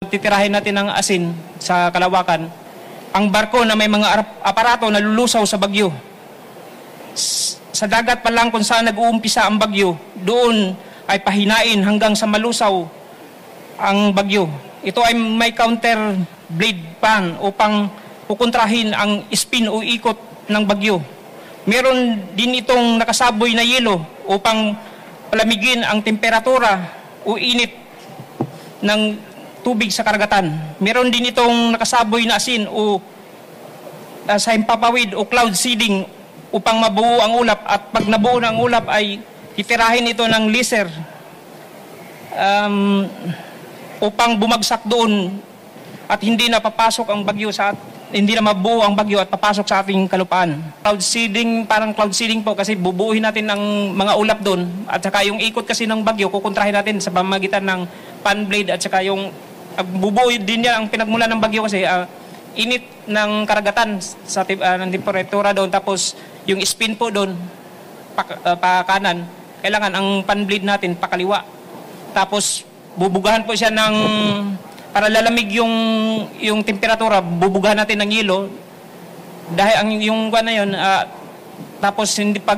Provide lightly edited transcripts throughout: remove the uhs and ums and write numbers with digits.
Titirahin natin ng asin sa kalawakan. Ang barko na may mga aparato na lulusaw sa bagyo. Sa dagat pa lang kung saan nag-uumpisa ang bagyo, doon ay pahinain hanggang sa malusaw ang bagyo. Ito ay may counter blade pan upang pukontrahin ang spin o ikot ng bagyo. Meron din itong nakasaboy na yelo upang palamigin ang temperatura o init ng tubig sa karagatan. Meron din itong nakasaboy na asin o sa himpapawid o cloud seeding upang mabuo ang ulap, at pag nabuo ng ulap ay titirahin ito ng laser upang bumagsak doon at hindi na papasok ang bagyo hindi na mabuo ang bagyo at papasok sa ating kalupaan. Cloud seeding, parang cloud seeding po kasi bubuuhin natin ng mga ulap doon, at saka yung ikot kasi ng bagyo kukontrahin natin sa pamamagitan ng fan blade, at saka yung bubuo din yan ang pinagmulan ng bagyo kasi init ng karagatan ng temperatura doon, tapos yung spin po doon pa kanan, kailangan ang fan blade natin pakaliwa, tapos bubugahan po siya ng para lalamig yung temperatura, bubugahan natin ng yelo dahil yung na yun, tapos hindi pag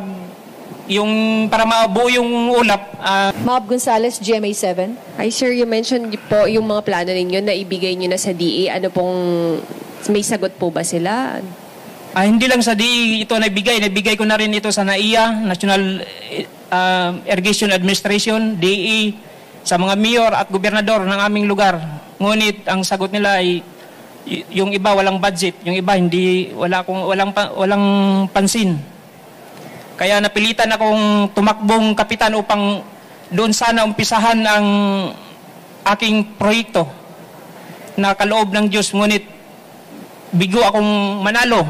yung para mabuo yung ulap. Mob Gonzales, GMA7. Hi sir, you mentioned po yung mga plano ninyo na ibigay nyo na sa DA. Ano pong, may sagot po ba sila? Hindi lang sa DA ito nabigay ko na rin ito sa NAIA, National Irrigation Administration, DA, sa mga mayor at gobernador ng aming lugar. Ngunit ang sagot nila ay yung iba walang budget, yung iba walang pansin. Kaya napilitan akong tumakbong kapitan upang doon sana umpisahan ang aking proyekto na kaloob ng Diyos. Ngunit bigo akong manalo.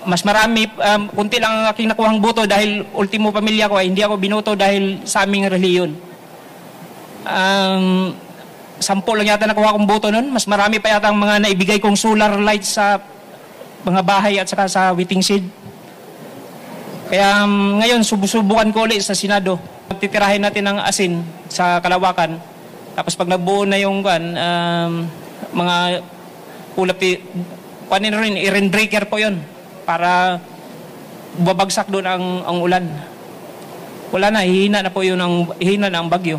Mas marami, kunti lang ang aking nakuhang boto dahil ultimo pamilya ko ay hindi ako binoto dahil sa aming reliyon. 10 lang yata nakuha kong boto nun. Mas marami pa yata ang mga naibigay kong solar lights sa mga bahay at saka sa waiting shed. Kaya ngayon subukan ko ulit sa Senado. Titirahin natin ng asin sa kalawakan. Tapos pag nabuo na yung mga ulap, i-rain breaker po yun para babagsak doon ang ulan. Wala na, hihina na po yun hihina na ang bagyo.